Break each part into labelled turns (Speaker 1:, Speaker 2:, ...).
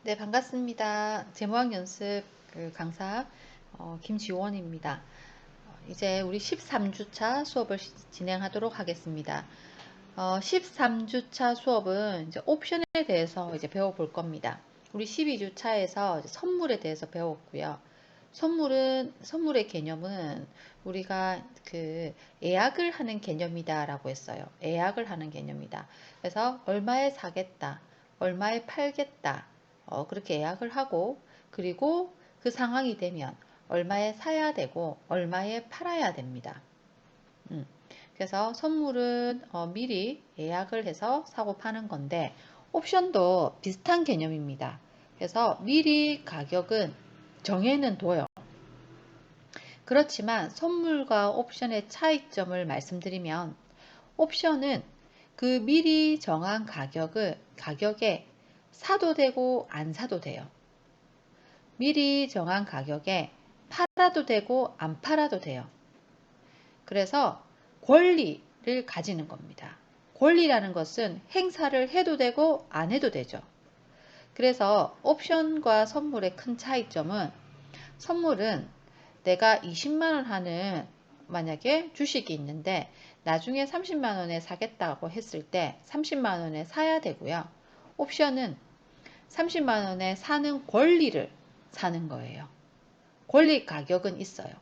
Speaker 1: 네, 반갑습니다. 재무학 연습 강사 김지원입니다. 이제 우리 13주차 수업을 진행하도록 하겠습니다. 13주차 수업은 이제 옵션에 대해서 이제 배워볼 겁니다. 우리 12주차에서 선물에 대해서 배웠고요. 선물의 개념은 우리가 예약을 하는 개념이다라고 했어요. 예약을 하는 개념이다. 그래서 얼마에 사겠다, 얼마에 팔겠다, 그렇게 예약을 하고, 그리고 그 상황이 되면 얼마에 사야 되고 얼마에 팔아야 됩니다. 그래서 선물은 미리 예약을 해서 사고 파는 건데, 옵션도 비슷한 개념입니다. 그래서 미리 가격은 정해는 둬요. 그렇지만 선물과 옵션의 차이점을 말씀드리면, 옵션은 그 미리 정한 가격에 사도 되고 안 사도 돼요. 미리 정한 가격에 팔아도 되고 안 팔아도 돼요. 그래서 권리를 가지는 겁니다. 권리라는 것은 행사를 해도 되고 안 해도 되죠. 그래서 옵션과 선물의 큰 차이점은, 선물은 내가 20만원 하는 만약에 주식이 있는데 나중에 30만원에 사겠다고 했을 때 30만원에 사야 되고요. 옵션은 30만원에 사는 권리를 사는 거예요. 권리 가격은 있어요.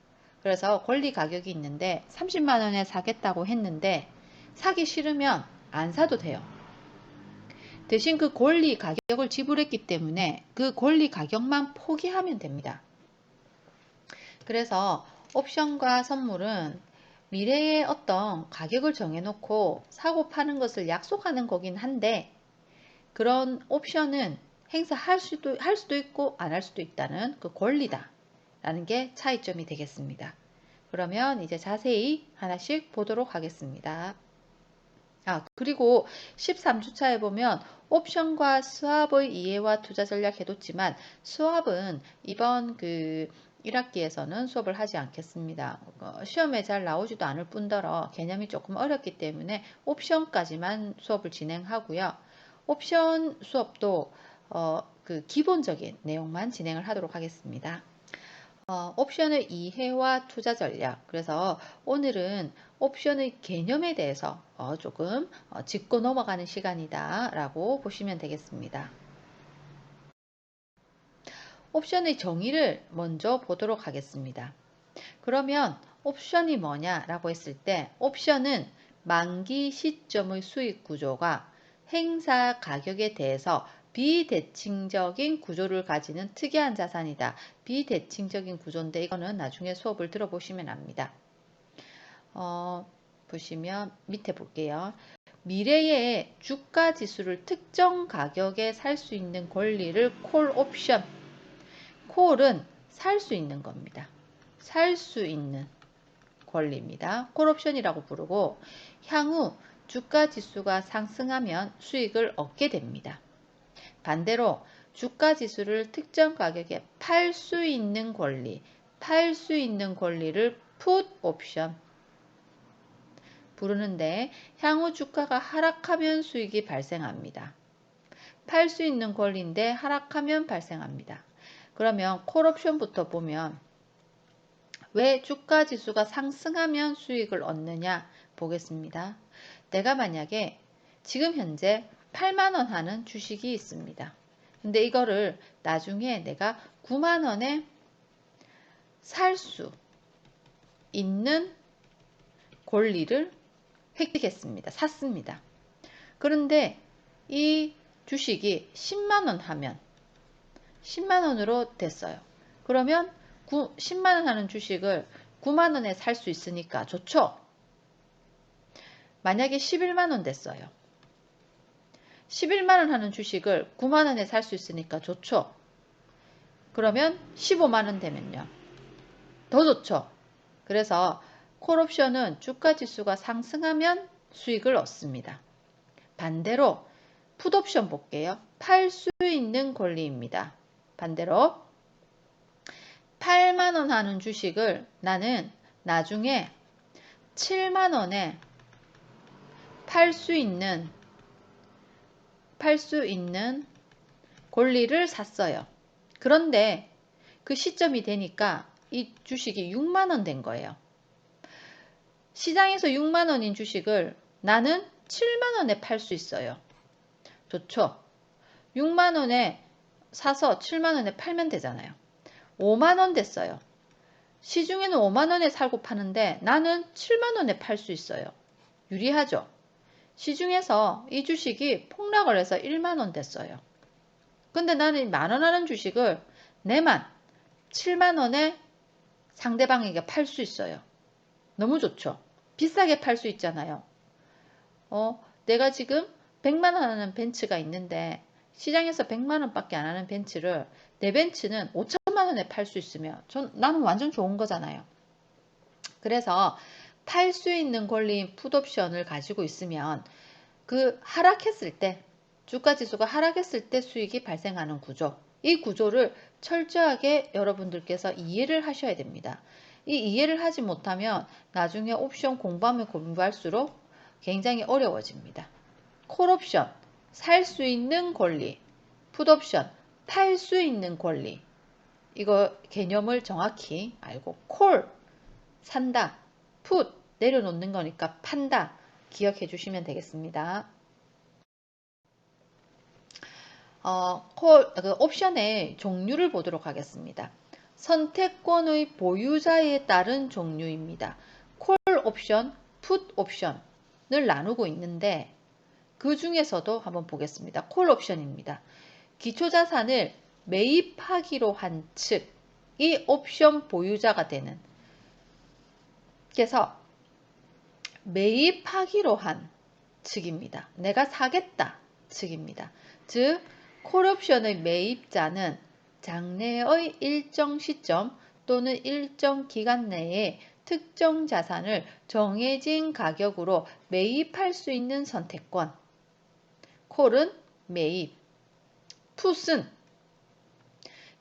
Speaker 1: 그래서 권리 가격이 있는데 30만원에 사겠다고 했는데 사기 싫으면 안 사도 돼요. 대신 그 권리 가격을 지불했기 때문에 그 권리 가격만 포기하면 됩니다. 그래서 옵션과 선물은 미래의 어떤 가격을 정해놓고 사고 파는 것을 약속하는 거긴 한데, 그런 옵션은 행사할 수도 있고 안 할 수도 있다는 그 권리다 라는 게 차이점이 되겠습니다. 그러면 이제 자세히 하나씩 보도록 하겠습니다. 그리고 13주차에 보면 옵션과 스왑의 이해와 투자 전략 해뒀지만, 스왑은 이번 1학기에서는 수업을 하지 않겠습니다. 시험에 잘 나오지도 않을 뿐더러 개념이 조금 어렵기 때문에 옵션까지만 수업을 진행하고요. 옵션 수업도 기본적인 내용만 진행을 하도록 하겠습니다. 옵션의 이해와 투자 전략. 그래서 오늘은 옵션의 개념에 대해서 조금 짚고 넘어가는 시간이다 라고 보시면 되겠습니다. 옵션의 정의를 먼저 보도록 하겠습니다. 그러면 옵션이 뭐냐라고 했을 때, 옵션은 만기 시점의 수익 구조가 행사 가격에 대해서 비대칭적인 구조를 가지는 특이한 자산이다. 비대칭적인 구조인데 이거는 나중에 수업을 들어보시면 압니다. 보시면 밑에 볼게요. 미래의 주가 지수를 특정 가격에 살 수 있는 권리를 콜 옵션. 콜은 살 수 있는 겁니다. 살 수 있는 권리입니다. 콜옵션이라고 부르고, 향후 주가 지수가 상승하면 수익을 얻게 됩니다. 반대로 주가 지수를 특정 가격에 팔 수 있는 권리를 풋 옵션 부르는데, 향후 주가가 하락하면 수익이 발생합니다. 팔 수 있는 권리인데 하락하면 발생합니다. 그러면 콜옵션부터 보면 왜 주가 지수가 상승하면 수익을 얻느냐 보겠습니다. 내가 만약에 지금 현재 8만원 하는 주식이 있습니다. 근데 이거를 나중에 내가 9만원에 살 수 있는 권리를 획득했습니다. 샀습니다. 그런데 이 주식이 10만원 하면 10만원으로 됐어요. 그러면 10만원 하는 주식을 9만원에 살 수 있으니까 좋죠? 만약에 11만원 됐어요. 11만원 하는 주식을 9만원에 살 수 있으니까 좋죠? 그러면 15만원 되면요. 더 좋죠? 그래서 콜옵션은 주가 지수가 상승하면 수익을 얻습니다. 반대로 풋옵션 볼게요. 팔 수 있는 권리입니다. 반대로 8만원 하는 주식을 나는 나중에 7만원에 팔 수 있는 권리를 샀어요. 그런데 그 시점이 되니까 이 주식이 6만 원 된 거예요. 시장에서 6만 원인 주식을 나는 7만 원에 팔 수 있어요. 좋죠? 6만 원에 사서 7만 원에 팔면 되잖아요. 5만 원 됐어요. 시중에는 5만 원에 살고 파는데 나는 7만 원에 팔 수 있어요. 유리하죠? 시중에서 이 주식이 폭락을 해서 1만 원 됐어요. 근데 나는 만 원 하는 주식을 내만 7만 원에 상대방에게 팔 수 있어요. 너무 좋죠? 비싸게 팔 수 있잖아요. 내가 지금 100만 원 하는 벤츠가 있는데 시장에서 100만 원밖에 안 하는 벤츠를 내 벤츠는 5천만 원에 팔 수 있으면 나는 완전 좋은 거잖아요. 그래서 팔 수 있는 권리인 풋옵션을 가지고 있으면 그 하락했을 때 주가 지수가 하락했을 때 수익이 발생하는 구조, 이 구조를 철저하게 여러분들께서 이해를 하셔야 됩니다. 이 이해를 하지 못하면 나중에 옵션 공부하면 공부할수록 굉장히 어려워집니다. 콜옵션, 살 수 있는 권리, 풋옵션, 팔 수 있는 권리, 이거 개념을 정확히 알고 콜, 산다, 풋, 내려놓는 거니까 판다, 기억해 주시면 되겠습니다. 옵션의 종류를 보도록 하겠습니다. 선택권의 보유자에 따른 종류입니다. 콜 옵션, 풋 옵션을 나누고 있는데 그 중에서도 한번 보겠습니다. 콜 옵션입니다. 기초자산을 매입하기로 한 측이 옵션 보유자가 되는, 그래서 매입하기로 한 측입니다. 내가 사겠다 측입니다. 즉 콜옵션의 매입자는 장래의 일정 시점 또는 일정 기간 내에 특정 자산을 정해진 가격으로 매입할 수 있는 선택권. 콜은 매입, 풋은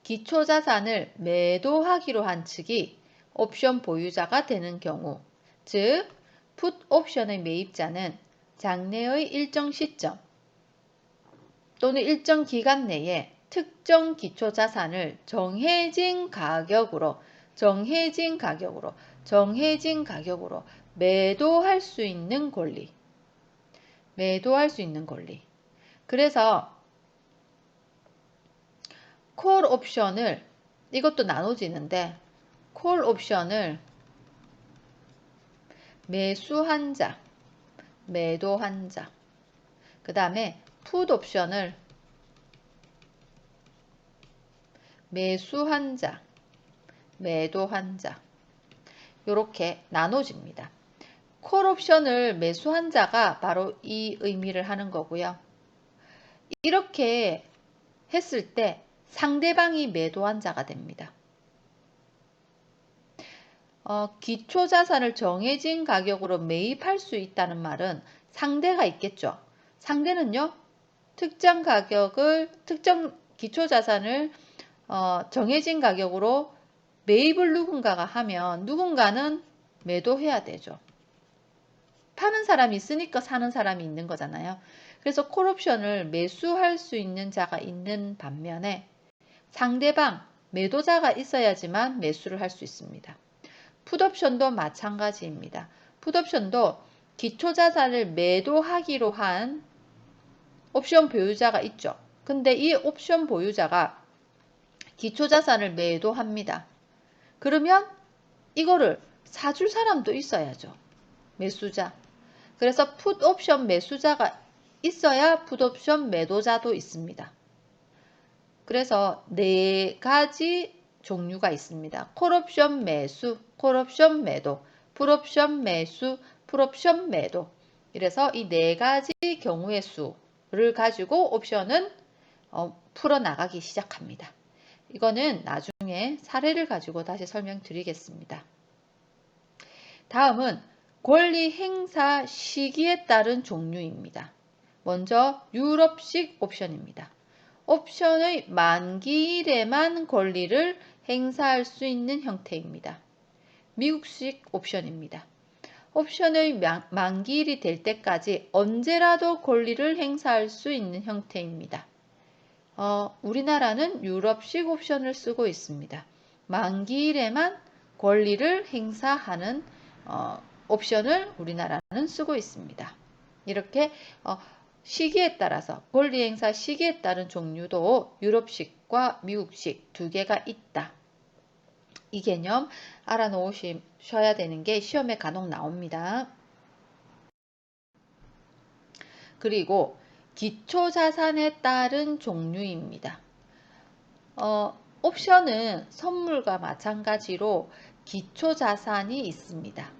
Speaker 1: 기초자산을 매도하기로 한 측이 옵션 보유자가 되는 경우, 즉 풋 옵션의 매입자는 장래의 일정 시점 또는 일정 기간 내에 특정 기초자산을 정해진 가격으로 매도할 수 있는 권리. 그래서 콜 옵션을, 이것도 나눠지는데 콜 옵션을 매수한 자, 매도한 자, 그 다음에 풋 옵션을 매수한 자, 매도한 자, 이렇게 나눠집니다. 콜 옵션을 매수한 자가 바로 이 의미를 하는 거고요. 이렇게 했을 때 상대방이 매도한 자가 됩니다. 기초자산을 정해진 가격으로 매입할 수 있다는 말은 상대가 있겠죠. 상대는요, 특정 기초자산을 정해진 가격으로 매입을 누군가가 하면 누군가는 매도해야 되죠. 파는 사람이 있으니까 사는 사람이 있는 거잖아요. 그래서 콜옵션을 매수할 수 있는 자가 있는 반면에 상대방, 매도자가 있어야지만 매수를 할 수 있습니다. 풋옵션도 마찬가지입니다. 풋옵션도 기초자산을 매도하기로 한 옵션 보유자가 있죠. 근데 이 옵션 보유자가 기초자산을 매도합니다. 그러면 이거를 사줄 사람도 있어야죠. 매수자. 그래서 풋옵션 매수자가 있어야 풋옵션 매도자도 있습니다. 그래서 네 가지 종류가 있습니다. 콜옵션 매수, 콜옵션 매도, 풋옵션 매수, 풋옵션 매도. 이래서 이 네 가지 경우의 수를 가지고 옵션은 풀어나가기 시작합니다. 이거는 나중에 사례를 가지고 다시 설명드리겠습니다. 다음은 권리 행사 시기에 따른 종류입니다. 먼저 유럽식 옵션입니다. 옵션의 만기일에만 권리를 행사할 수 있는 형태입니다. 미국식 옵션입니다. 옵션의 만기일이 될 때까지 언제라도 권리를 행사할 수 있는 형태입니다. 우리나라는 유럽식 옵션을 쓰고 있습니다. 만기일에만 권리를 행사하는 옵션을 우리나라는 쓰고 있습니다. 이렇게 시기에 따라서 권리 행사 시기에 따른 종류도 유럽식과 미국식 두 개가 있다. 이 개념 알아놓으셔야 되는 게 시험에 간혹 나옵니다. 그리고 기초자산에 따른 종류입니다. 옵션은 선물과 마찬가지로 기초자산이 있습니다.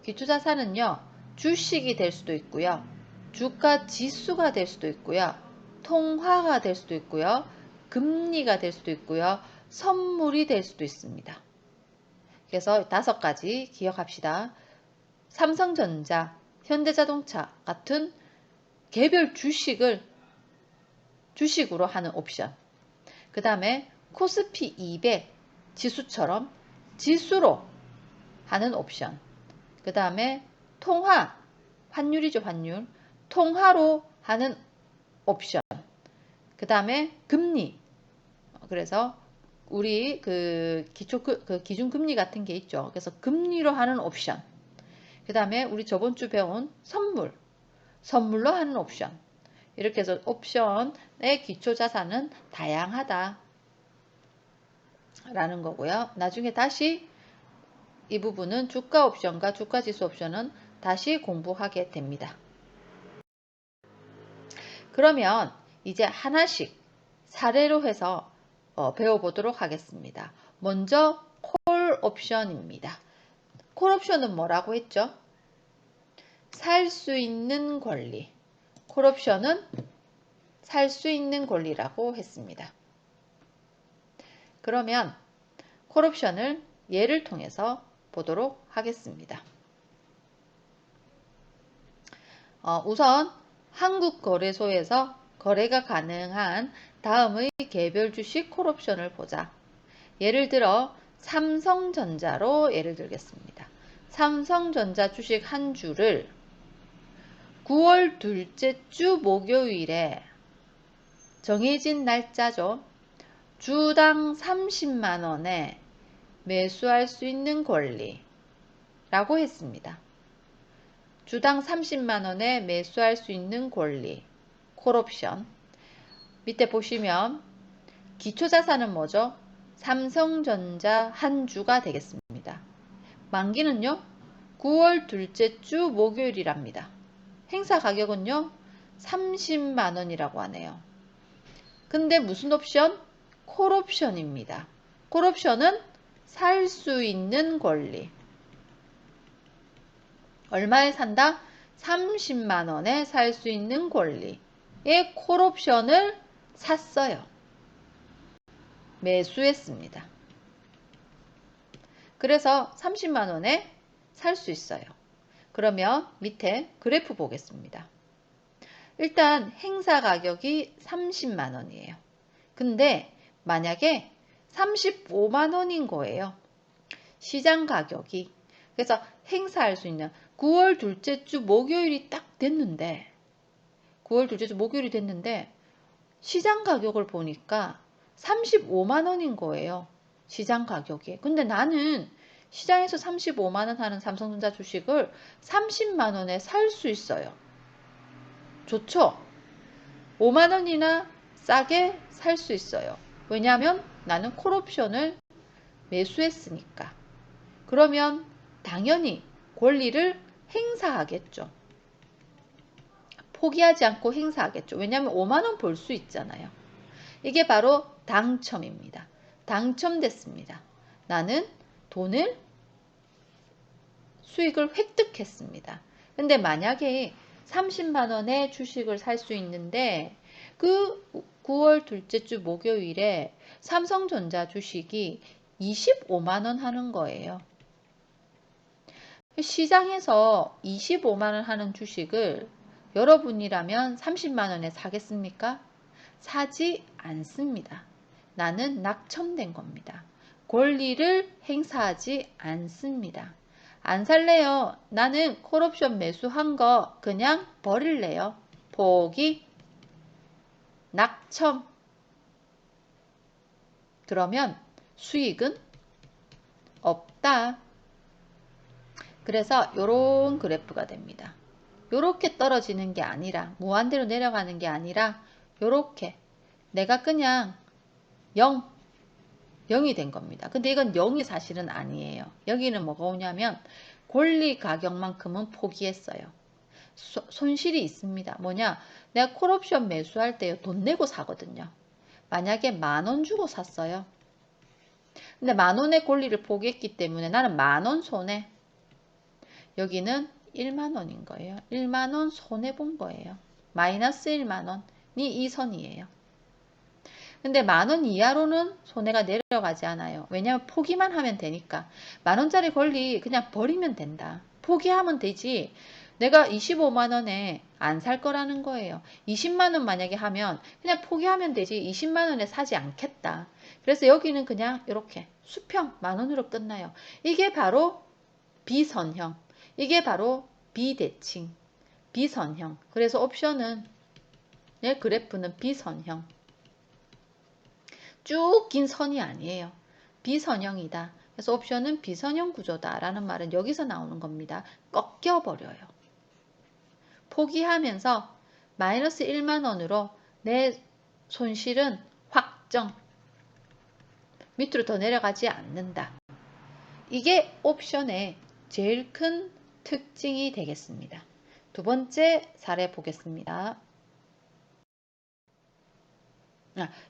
Speaker 1: 기초자산은요, 주식이 될 수도 있고요, 주가 지수가 될 수도 있고요, 통화가 될 수도 있고요, 금리가 될 수도 있고요, 선물이 될 수도 있습니다. 그래서 5가지 기억합시다. 삼성전자, 현대자동차 같은 개별 주식을 주식으로 하는 옵션. 그 다음에 코스피 200 지수처럼 지수로 하는 옵션. 그 다음에 통화, 환율이죠, 환율. 통화로 하는 옵션. 그 다음에 금리. 그래서 우리 기준금리 같은 게 있죠. 그래서 금리로 하는 옵션. 그 다음에 우리 저번 주 배운 선물로 하는 옵션. 이렇게 해서 옵션의 기초자산은 다양하다 라는 거고요. 나중에 다시 이 부분은 주가 옵션과 주가지수 옵션은 다시 공부하게 됩니다. 그러면 이제 하나씩 사례로 해서 배워보도록 하겠습니다. 먼저 콜 옵션입니다. 콜 옵션은 뭐라고 했죠? 살 수 있는 권리. 콜 옵션은 살 수 있는 권리라고 했습니다. 그러면 콜 옵션을 예를 통해서 보도록 하겠습니다. 우선 한국거래소에서 거래가 가능한 다음의 개별 주식 콜 옵션을 보자. 예를 들어 삼성전자로 예를 들겠습니다. 삼성전자 주식 한 주를 9월 둘째 주 목요일에 정해진 날짜죠. 주당 30만원에 매수할 수 있는 권리라고 했습니다. 주당 30만원에 매수할 수 있는 권리, 콜옵션. 밑에 보시면 기초자산은 뭐죠? 삼성전자 한 주가 되겠습니다. 만기는요, 9월 둘째 주 목요일이랍니다. 행사 가격은요, 30만원이라고 하네요. 근데 무슨 옵션? 콜옵션입니다. 콜옵션은 살 수 있는 권리. 얼마에 산다? 30만원에 살 수 있는 권리의 콜옵션을 샀어요. 매수했습니다. 그래서 30만원에 살 수 있어요. 그러면 밑에 그래프 보겠습니다. 일단 행사 가격이 30만원이에요. 근데 만약에 35만원인 거예요. 시장 가격이. 그래서 행사할 수 있는 9월 둘째 주 목요일이 딱 됐는데 9월 둘째 주 목요일이 됐는데 시장 가격을 보니까 35만원인 거예요. 시장 가격이. 근데 나는 시장에서 35만원 하는 삼성전자 주식을 30만원에 살 수 있어요. 좋죠? 5만원이나 싸게 살 수 있어요. 왜냐하면 나는 콜옵션을 매수했으니까. 그러면 당연히 권리를 행사하겠죠. 포기하지 않고 행사하겠죠. 왜냐하면 5만원 벌 수 있잖아요. 이게 바로 당첨입니다. 당첨됐습니다. 나는 수익을 획득했습니다. 근데 만약에 30만원의 주식을 살 수 있는데 그 9월 둘째 주 목요일에 삼성전자 주식이 25만원 하는 거예요. 시장에서 25만원 하는 주식을 여러분이라면 30만원에 사겠습니까? 사지 않습니다. 나는 낙첨된 겁니다. 권리를 행사하지 않습니다. 안 살래요. 나는 콜옵션 매수한 거 그냥 버릴래요. 포기, 낙첨. 그러면 수익은 없다. 그래서 요런 그래프가 됩니다. 요렇게 떨어지는 게 아니라 무한대로 내려가는 게 아니라 요렇게 내가 그냥 0이 된 겁니다. 근데 이건 0이 사실은 아니에요. 여기는 뭐가 오냐면 권리 가격만큼은 포기했어요. 손실이 있습니다. 뭐냐? 내가 콜옵션 매수할 때 돈 내고 사거든요. 만약에 10,000원 주고 샀어요. 근데 10,000원의 권리를 포기했기 때문에 나는 10,000원 손해. 여기는 10,000원인 거예요. 10,000원 손해 본 거예요. 마이너스 10,000원이 이 선이에요. 근데 10,000원 이하로는 손해가 내려가지 않아요. 왜냐하면 포기만 하면 되니까. 10,000원짜리 권리 그냥 버리면 된다. 포기하면 되지. 내가 25만원에 안 살 거라는 거예요. 20만원 만약에 하면 그냥 포기하면 되지. 20만원에 사지 않겠다. 그래서 여기는 그냥 이렇게 수평 10,000원으로 끝나요. 이게 바로 비선형. 이게 바로 비대칭. 비선형. 그래서 옵션은 그래프는 비선형. 쭉 긴 선이 아니에요. 비선형이다. 그래서 옵션은 비선형 구조다 라는 말은 여기서 나오는 겁니다. 꺾여버려요. 포기하면서 마이너스 10,000원으로 내 손실은 확정. 밑으로 더 내려가지 않는다. 이게 옵션의 제일 큰 특징이 되겠습니다. 두 번째 사례 보겠습니다.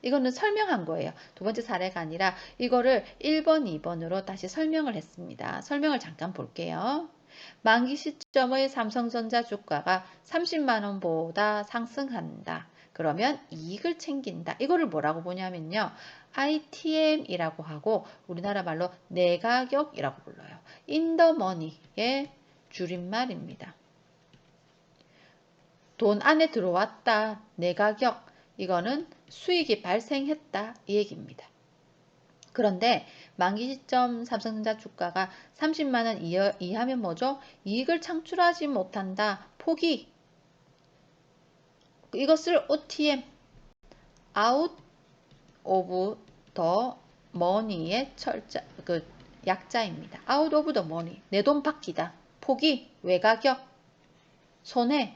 Speaker 1: 이거는 설명한 거예요. 두 번째 사례가 아니라 이거를 1번, 2번으로 다시 설명을 했습니다. 설명을 잠깐 볼게요. 만기 시점의 삼성전자 주가가 30만원보다 상승한다. 그러면 이익을 챙긴다. 이거를 뭐라고 보냐면요. ITM이라고 하고 우리나라 말로 내가격이라고 불러요. 인더머니의 줄임말입니다. 돈 안에 들어왔다. 내가격. 이거는 수익이 발생했다. 이 얘기입니다. 그런데 만기 시점 삼성전자 주가가 30만원 이하면 뭐죠? 이익을 창출하지 못한다. 포기. 이것을 OTM, out of the money의 약자입니다. out of the money. 내 돈 받기다. 포기, 외가격, 손해.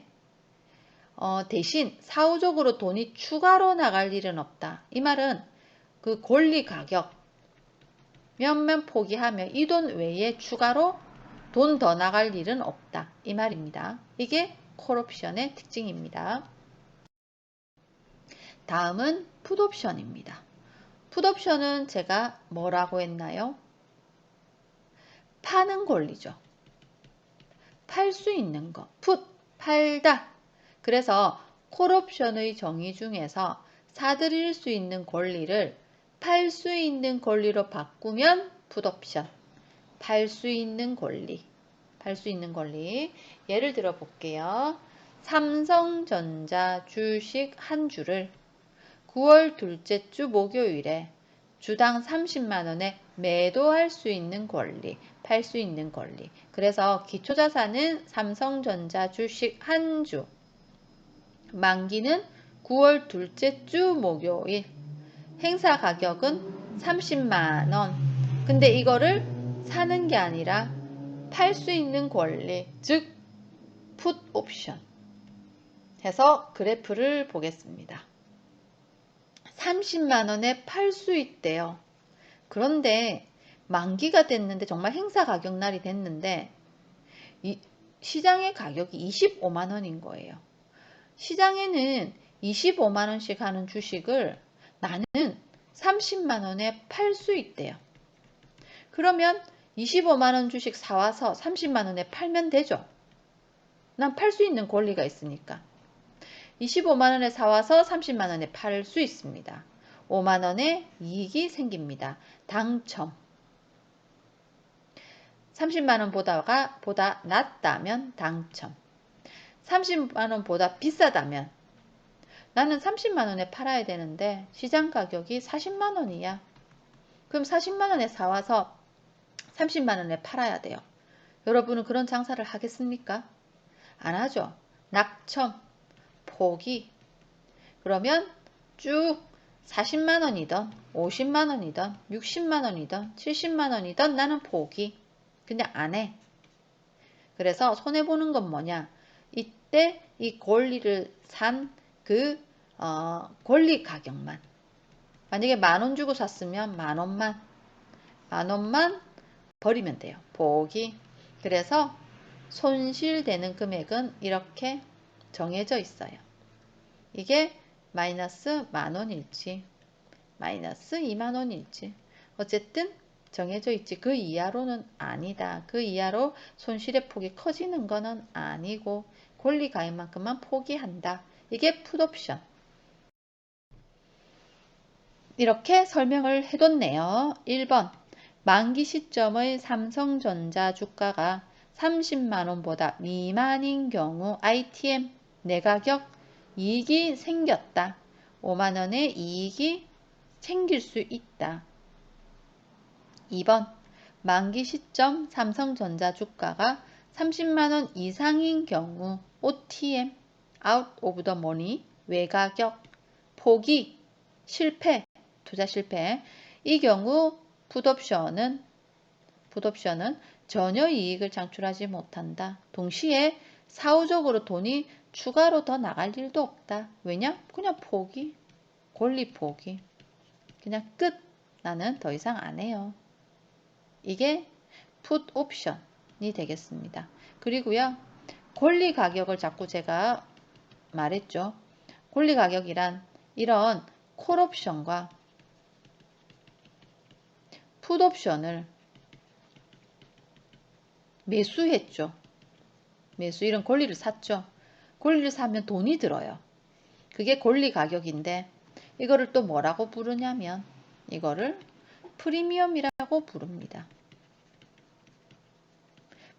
Speaker 1: 대신 사후적으로 돈이 추가로 나갈 일은 없다. 이 말은 그 권리 가격 몇몇 포기하며 이 돈 외에 추가로 돈 더 나갈 일은 없다. 이 말입니다. 이게 콜옵션의 특징입니다. 다음은 풋옵션입니다. 풋옵션은 제가 뭐라고 했나요? 파는 권리죠. 팔 수 있는 거. 풋, 팔다. 그래서 콜옵션의 정의 중에서 사들일 수 있는 권리를 팔 수 있는 권리로 바꾸면 풋옵션. 팔 수 있는 권리. 팔 수 있는 권리. 예를 들어 볼게요. 삼성전자 주식 한 주를 9월 둘째 주 목요일에 주당 30만원에 매도할 수 있는 권리, 팔 수 있는 권리. 그래서 기초자산은 삼성전자 주식 한 주, 만기는 9월 둘째 주 목요일, 행사 가격은 30만원. 근데 이거를 사는 게 아니라 팔 수 있는 권리, 즉 풋 옵션 해서 그래프를 보겠습니다. 30만원에 팔 수 있대요. 그런데 만기가 됐는데 정말 행사 가격 날이 됐는데 시장의 가격이 25만원인 거예요. 시장에는 25만원씩 하는 주식을 나는 30만원에 팔 수 있대요. 그러면 25만원 주식 사와서 30만원에 팔면 되죠. 난 팔 수 있는 권리가 있으니까. 25만원에 사와서 30만원에 팔 수 있습니다. 5만원의 이익이 생깁니다. 당첨. 30만원보다 낮다면 당첨. 30만원보다 비싸다면 나는 30만원에 팔아야 되는데 시장 가격이 40만원이야. 그럼 40만원에 사와서 30만원에 팔아야 돼요. 여러분은 그런 장사를 하겠습니까? 안 하죠. 낙첨, 포기. 그러면 쭉 40만 원이든 50만 원이든 60만 원이든 70만 원이든 나는 포기. 그냥 안 해. 그래서 손해보는 건 뭐냐? 이때 이 권리를 산 그 권리 가격만. 만약에 10,000원 주고 샀으면 만 원만 버리면 돼요. 포기. 그래서 손실되는 금액은 이렇게 정해져 있어요. 이게 마이너스 10,000원일지 마이너스 20,000원일지 어쨌든 정해져 있지. 그 이하로는 아니다. 그 이하로 손실의 폭이 커지는 거는 아니고 권리 가액만큼만 포기한다. 이게 풋옵션. 이렇게 설명을 해뒀네요. 1번 만기 시점의 삼성전자 주가가 30만원보다 미만인 경우 ITM 내가격 이익이 생겼다. 5만원의 이익이 생길 수 있다. 2번 만기 시점 삼성전자 주가가 30만원 이상인 경우 OTM out of the money 외가격 포기 실패 투자 실패 이 경우 풋옵션은 전혀 이익을 창출하지 못한다. 동시에 사후적으로 돈이 추가로 더 나갈 일도 없다. 왜냐? 그냥 포기 권리 포기 그냥 끝. 나는 더 이상 안 해요. 이게 풋 옵션이 되겠습니다. 그리고요. 권리 가격을 자꾸 제가 말했죠. 권리 가격이란 이런 콜 옵션과 풋 옵션을 매수했죠. 매수 이런 권리를 샀죠. 권리를 사면 돈이 들어요. 그게 권리 가격인데 이거를 또 뭐라고 부르냐면 이거를 프리미엄이라고 부릅니다.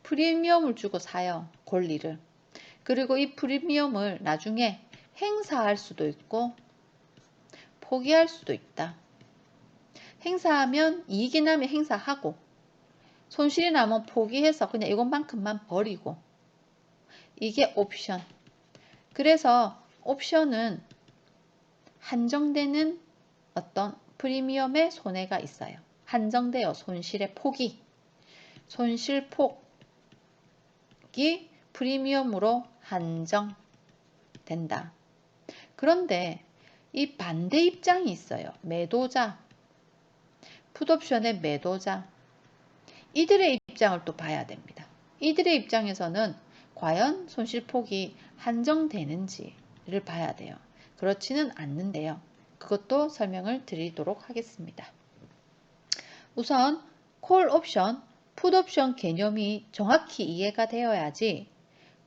Speaker 1: 프리미엄을 주고 사요. 권리를. 그리고 이 프리미엄을 나중에 행사할 수도 있고 포기할 수도 있다. 행사하면 이익이 나면 행사하고 손실이 나면 포기해서 그냥 이것만큼만 버리고 이게 옵션. 그래서 옵션은 한정되는 어떤 프리미엄의 손해가 있어요. 한정되어 손실의 폭이 손실폭이 프리미엄으로 한정된다. 그런데 이 반대 입장이 있어요. 매도자, 풋옵션의 매도자. 이들의 입장을 또 봐야 됩니다. 이들의 입장에서는 과연 손실폭이 한정되는지를 봐야 돼요. 그렇지는 않는데요. 그것도 설명을 드리도록 하겠습니다. 우선 콜옵션, 풋옵션 개념이 정확히 이해가 되어야지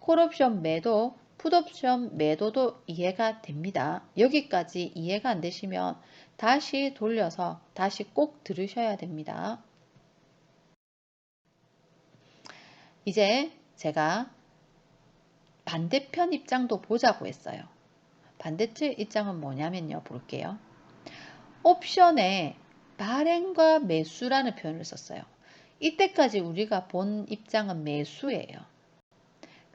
Speaker 1: 콜옵션 매도, 풋옵션 매도도 이해가 됩니다. 여기까지 이해가 안 되시면 다시 돌려서 다시 꼭 들으셔야 됩니다. 이제 제가 반대편 입장도 보자고 했어요. 반대편 입장은 뭐냐면요. 볼게요. 옵션에 발행과 매수라는 표현을 썼어요. 이때까지 우리가 본 입장은 매수예요.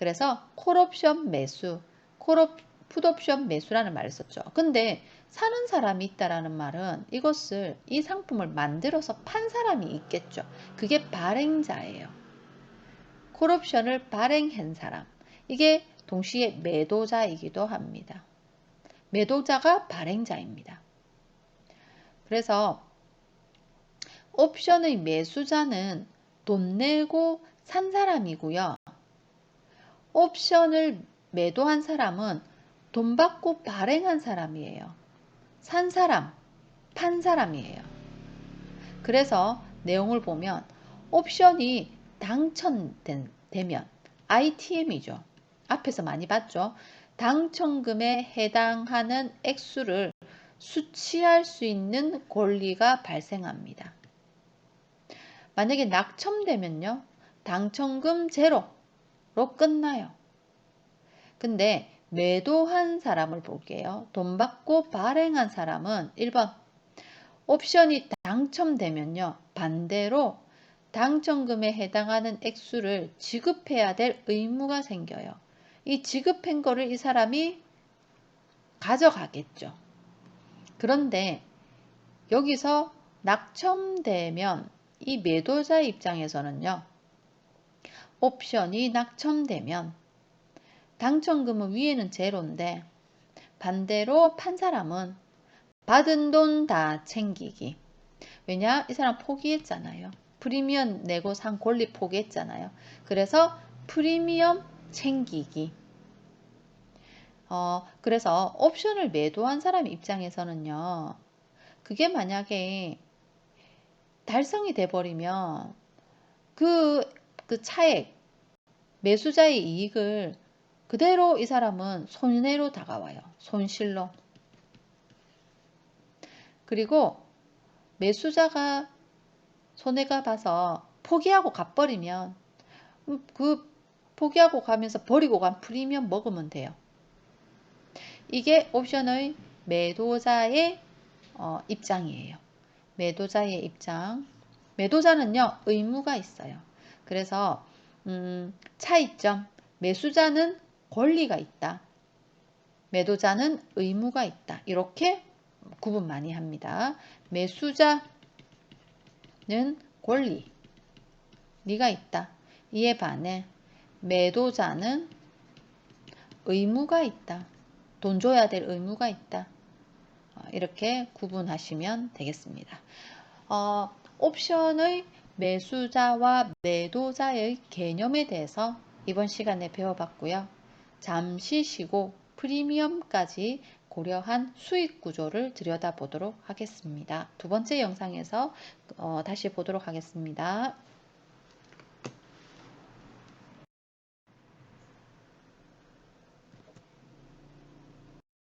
Speaker 1: 그래서 콜옵션 매수, 풋옵션 매수라는 말을 썼죠. 근데 사는 사람이 있다라는 말은 이것을 이 상품을 만들어서 판 사람이 있겠죠. 그게 발행자예요. 콜옵션을 발행한 사람. 이게 동시에 매도자이기도 합니다. 매도자가 발행자입니다. 그래서 옵션의 매수자는 돈 내고 산 사람이고요. 옵션을 매도한 사람은 돈 받고 발행한 사람이에요. 산 사람, 판 사람이에요. 그래서 내용을 보면 옵션이 당첨되면 ITM이죠. 앞에서 많이 봤죠. 당첨금에 해당하는 액수를 수취할 수 있는 권리가 발생합니다. 만약에 낙첨되면요. 당첨금 제로로 끝나요. 근데 매도한 사람을 볼게요. 돈 받고 발행한 사람은 1번 옵션이 당첨되면요. 반대로 당첨금에 해당하는 액수를 지급해야 될 의무가 생겨요. 이 지급한 거를 이 사람이 가져가겠죠. 그런데 여기서 낙첨되면 이 매도자의 입장에서는요. 옵션이 낙첨되면 당첨금은 위에는 제로인데 반대로 판 사람은 받은 돈 다 챙기기. 왜냐? 이 사람 포기했잖아요. 프리미엄 내고 산 권리 포기했잖아요. 그래서 프리미엄 챙기기. 그래서 옵션을 매도한 사람 입장에서는요. 그게 만약에 달성이 돼버리면 그 차액, 매수자의 이익을 그대로 이 사람은 손해로 다가와요. 손실로. 그리고 매수자가 손해가 봐서 포기하고 가버리면 그 포기하고 가면서 버리고 간 프리미엄 먹으면 돼요. 이게 옵션의 매도자의 입장이에요. 매도자의 입장. 매도자는요, 의무가 있어요. 그래서 차이점. 매수자는 권리가 있다. 매도자는 의무가 있다. 이렇게 구분 많이 합니다. 매수자는 권리, 네가 있다. 이에 반해 매도자는 의무가 있다. 돈 줘야 될 의무가 있다. 이렇게 구분하시면 되겠습니다. 옵션의 매수자와 매도자의 개념에 대해서 이번 시간에 배워봤고요. 잠시 쉬고 프리미엄까지 고려한 수익 구조를 들여다보도록 하겠습니다. 두 번째 영상에서 다시 보도록 하겠습니다.